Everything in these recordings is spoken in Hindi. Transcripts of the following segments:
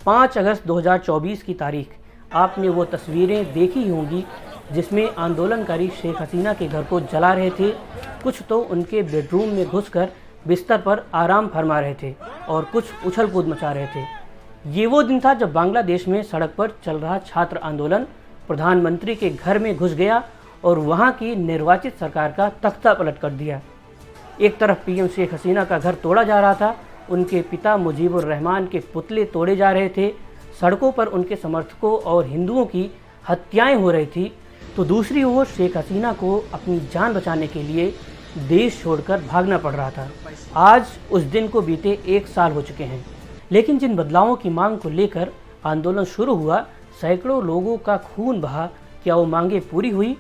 5 अगस्त 2024 की तारीख, आपने वो तस्वीरें देखी होंगी जिसमें आंदोलनकारी शेख हसीना के घर को जला रहे थे। कुछ तो उनके बेडरूम में घुसकर बिस्तर पर आराम फरमा रहे थे और कुछ उछल कूद मचा रहे थे। ये वो दिन था जब बांग्लादेश में सड़क पर चल रहा छात्र आंदोलन प्रधानमंत्री के घर में घुस गया और वहाँ की निर्वाचित सरकार का तख्ता पलट कर दिया। एक तरफ पीएम शेख हसीना का घर तोड़ा जा रहा था, उनके पिता मुजीबुर रहमान के पुतले तोड़े जा रहे थे, सड़कों पर उनके समर्थकों और हिंदुओं की हत्याएं हो रही थी, तो दूसरी ओर शेख हसीना को अपनी जान बचाने के लिए देश छोड़कर भागना पड़ रहा था। आज उस दिन को बीते 1 साल हो चुके हैं, लेकिन जिन बदलावों की मांग को लेकर आंदोलन शुरू हुआ, सैकड़ों लोगों का खून बहा, क्या वो मांगे पूरी हुई?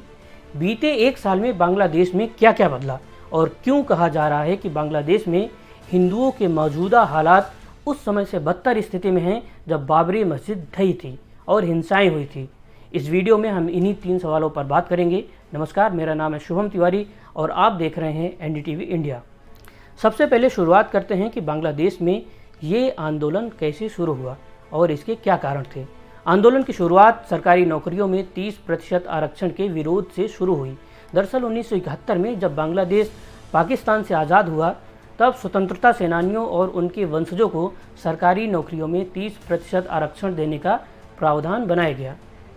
बीते 1 साल में बांग्लादेश में क्या क्या बदला और क्यों कहा जा रहा है कि बांग्लादेश में हिंदुओं के मौजूदा हालात उस समय से बदतर स्थिति में हैं जब बाबरी मस्जिद ढही थी और हिंसाएं हुई थी? इस वीडियो में हम इन्हीं 3 सवालों पर बात करेंगे। नमस्कार, मेरा नाम है शुभम तिवारी और आप देख रहे हैं एनडीटीवी इंडिया। सबसे पहले शुरुआत करते हैं कि बांग्लादेश में ये आंदोलन कैसे शुरू हुआ और इसके क्या कारण थे। आंदोलन की शुरुआत सरकारी नौकरियों में 30% आरक्षण के विरोध से शुरू हुई। दरअसल 1971 में जब बांग्लादेश पाकिस्तान से आज़ाद हुआ, तब स्वतंत्रता सेनानियों और उनके वंशजों को सरकारी नौकरियों में 30% आरक्षण देने का प्रावधान बनाया गया।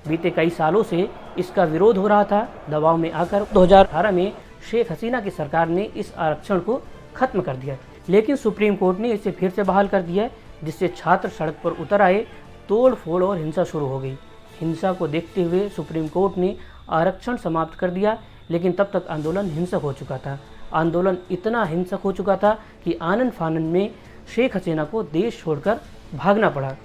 बीते कई सालों से इसका विरोध हो रहा था। दबाव में आकर 2018 में शेख हसीना की सरकार ने इस आरक्षण को खत्म कर दिया, लेकिन सुप्रीम कोर्ट ने इसे फिर से बहाल कर दिया, जिससे छात्र सड़क पर उतर आए, तोड़ फोड़ और हिंसा शुरू हो गई। हिंसा को देखते हुए सुप्रीम कोर्ट ने आरक्षण समाप्त कर दिया, लेकिन तब तक आंदोलन हिंसक हो चुका था। आंदोलन इतना हिंसक हो चुका था कि आनन फानन में शेख हसीना को देश छोड़कर भागना पड़ा।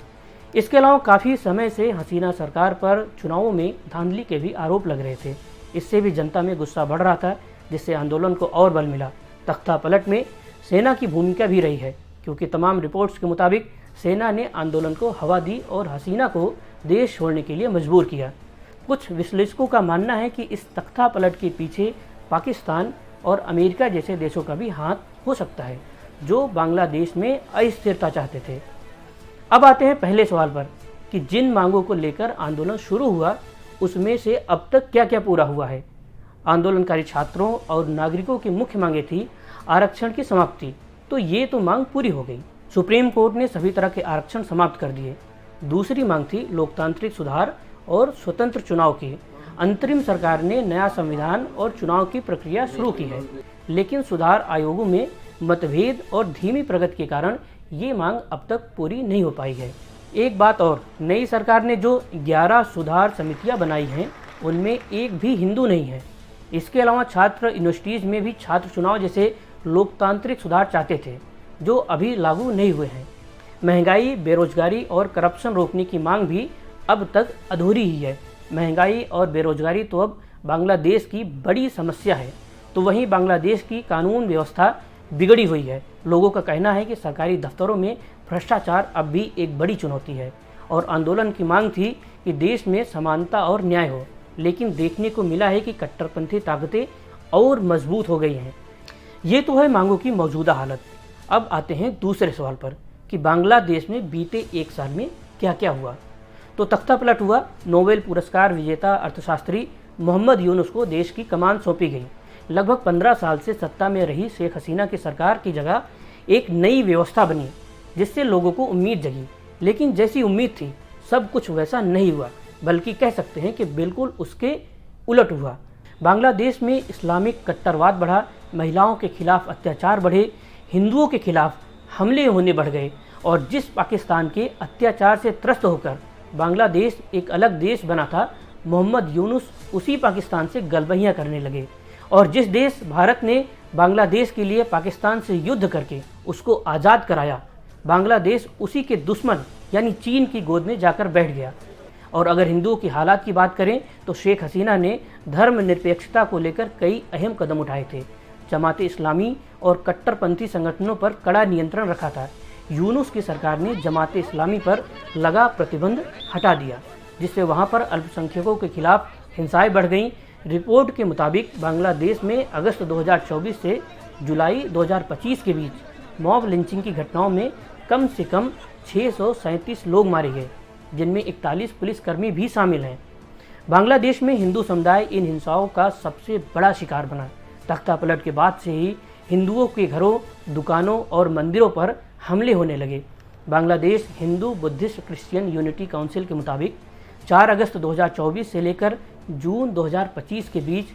इसके अलावा काफ़ी समय से हसीना सरकार पर चुनावों में धांधली के भी आरोप लग रहे थे। इससे भी जनता में गुस्सा बढ़ रहा था, जिससे आंदोलन को और बल मिला। तख्ता पलट में सेना की भूमिका भी रही है, क्योंकि तमाम रिपोर्ट्स के मुताबिक सेना ने आंदोलन को हवा दी और हसीना को देश छोड़ने के लिए मजबूर किया। कुछ विश्लेषकों का मानना है कि इस तख्ता पलट के पीछे पाकिस्तान और अमेरिका जैसे देशों का भी हाथ हो सकता है, जो बांग्लादेश में अस्थिरता चाहते थे। अब आते हैं पहले सवाल पर कि जिन मांगों को लेकर आंदोलन शुरू हुआ, उसमें से अब तक क्या क्या पूरा हुआ है। आंदोलनकारी छात्रों और नागरिकों की मुख्य मांगे थी आरक्षण की समाप्ति, तो ये तो मांग पूरी हो गई। सुप्रीम कोर्ट ने सभी तरह के आरक्षण समाप्त कर दिए। दूसरी मांग थी लोकतांत्रिक सुधार और स्वतंत्र चुनाव की। अंतरिम सरकार ने नया संविधान और चुनाव की प्रक्रिया शुरू की है, लेकिन सुधार आयोगों में मतभेद और धीमी प्रगति के कारण ये मांग अब तक पूरी नहीं हो पाई है। एक बात और, नई सरकार ने जो 11 सुधार समितियां बनाई हैं, उनमें एक भी हिंदू नहीं है। इसके अलावा छात्र यूनिवर्सिटीज़ में भी छात्र चुनाव जैसे लोकतांत्रिक सुधार चाहते थे, जो अभी लागू नहीं हुए हैं। महंगाई, बेरोजगारी और करप्शन रोकने की मांग भी अब तक अधूरी ही है। महंगाई और बेरोजगारी तो अब बांग्लादेश की बड़ी समस्या है, तो वहीं बांग्लादेश की कानून व्यवस्था बिगड़ी हुई है। लोगों का कहना है कि सरकारी दफ्तरों में भ्रष्टाचार अब भी एक बड़ी चुनौती है और आंदोलन की मांग थी कि देश में समानता और न्याय हो, लेकिन देखने को मिला है कि कट्टरपंथी ताकतें और मजबूत हो गई हैं। ये तो है मांगों की मौजूदा हालत। अब आते हैं दूसरे सवाल पर कि बांग्लादेश में बीते 1 साल में क्या क्या हुआ। तो तख्ता पलट हुआ। नोबेल पुरस्कार विजेता अर्थशास्त्री मोहम्मद यूनुस को देश की कमान सौंपी गई। लगभग 15 साल से सत्ता में रही शेख हसीना की सरकार की जगह एक नई व्यवस्था बनी, जिससे लोगों को उम्मीद जगी। लेकिन जैसी उम्मीद थी, सब कुछ वैसा नहीं हुआ, बल्कि कह सकते हैं कि बिल्कुल उसके उलट हुआ। बांग्लादेश में इस्लामिक कट्टरवाद बढ़ा, महिलाओं के खिलाफ अत्याचार बढ़े, हिंदुओं के खिलाफ हमले होने बढ़ गए और जिस पाकिस्तान के अत्याचार से त्रस्त होकर बांग्लादेश एक अलग देश बना था, मोहम्मद यूनुस उसी पाकिस्तान से गलबहियाँ करने लगे। और जिस देश भारत ने बांग्लादेश के लिए पाकिस्तान से युद्ध करके उसको आज़ाद कराया, बांग्लादेश उसी के दुश्मन यानी चीन की गोद में जाकर बैठ गया। और अगर हिंदुओं की हालात की बात करें तो शेख हसीना ने धर्मनिरपेक्षता को लेकर कई अहम कदम उठाए थे। जमाते इस्लामी और कट्टरपंथी संगठनों पर कड़ा नियंत्रण रखा था। यूनुस की सरकार ने जमाते इस्लामी पर लगा प्रतिबंध हटा दिया, जिससे वहां पर अल्पसंख्यकों के खिलाफ हिंसाएं बढ़ गईं। रिपोर्ट के मुताबिक बांग्लादेश में अगस्त 2024 से जुलाई 2025 के बीच मॉब लिंचिंग की घटनाओं में कम से कम 637 लोग मारे गए, जिनमें 41 पुलिसकर्मी भी शामिल हैं। बांग्लादेश में हिंदू समुदाय इन हिंसाओं का सबसे बड़ा शिकार बना। तख्तापलट के बाद से ही हिंदुओं के घरों, दुकानों और मंदिरों पर हमले होने लगे। Bangladesh Hindu Buddhist Christian unity council के मुताबिक 4 अगस्त 2024 से लेकर जून 2025 के बीच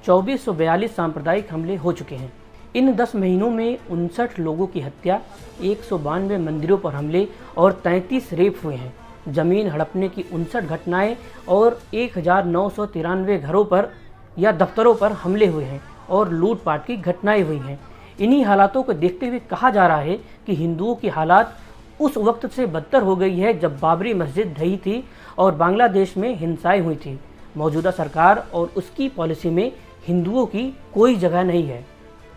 2442 सांप्रदायिक हमले हो चुके हैं। इन 10 महीनों में 59 लोगों की हत्या, 192 मंदिरों पर हमले और 33 रेप हुए हैं। जमीन हड़पने की 59 घटनाएं और 1993 घरों पर या दफ्तरों पर हमले हुए हैं और लूटपाट की घटनाएं हुई हैं। इन्हीं हालातों को देखते हुए कहा जा रहा है कि हिंदुओं की हालात उस वक्त से बदतर हो गई है जब बाबरी मस्जिद ढही थी और बांग्लादेश में हिंसाएं हुई थी। मौजूदा सरकार और उसकी पॉलिसी में हिंदुओं की कोई जगह नहीं है।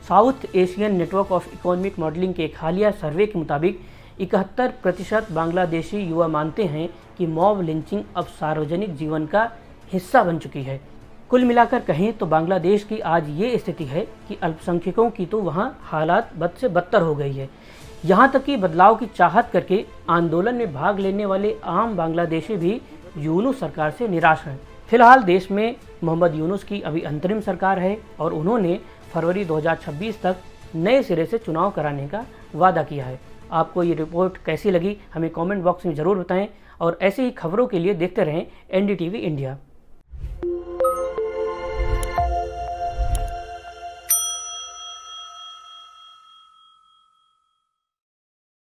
South Asian network of economic modelling के एक हालिया सर्वे के मुताबिक 71% बांग्लादेशी युवा मानते हैं कि मॉब लिंचिंग अब सार्वजनिक जीवन का हिस्सा बन चुकी है। कुल मिलाकर कहें तो बांग्लादेश की आज ये स्थिति है कि अल्पसंख्यकों की तो वहाँ हालात बद से बदतर हो गई है। यहाँ तक कि बदलाव की चाहत करके आंदोलन में भाग लेने वाले आम बांग्लादेशी भी यूनुस सरकार से निराश हैं। फिलहाल देश में मोहम्मद यूनुस की अभी अंतरिम सरकार है और उन्होंने फरवरी 2026 तक नए सिरे से चुनाव कराने का वादा किया है। आपको ये रिपोर्ट कैसी लगी हमें कमेंट बॉक्स में ज़रूर बताएं और ऐसे ही खबरों के लिए देखते रहें NDTV इंडिया।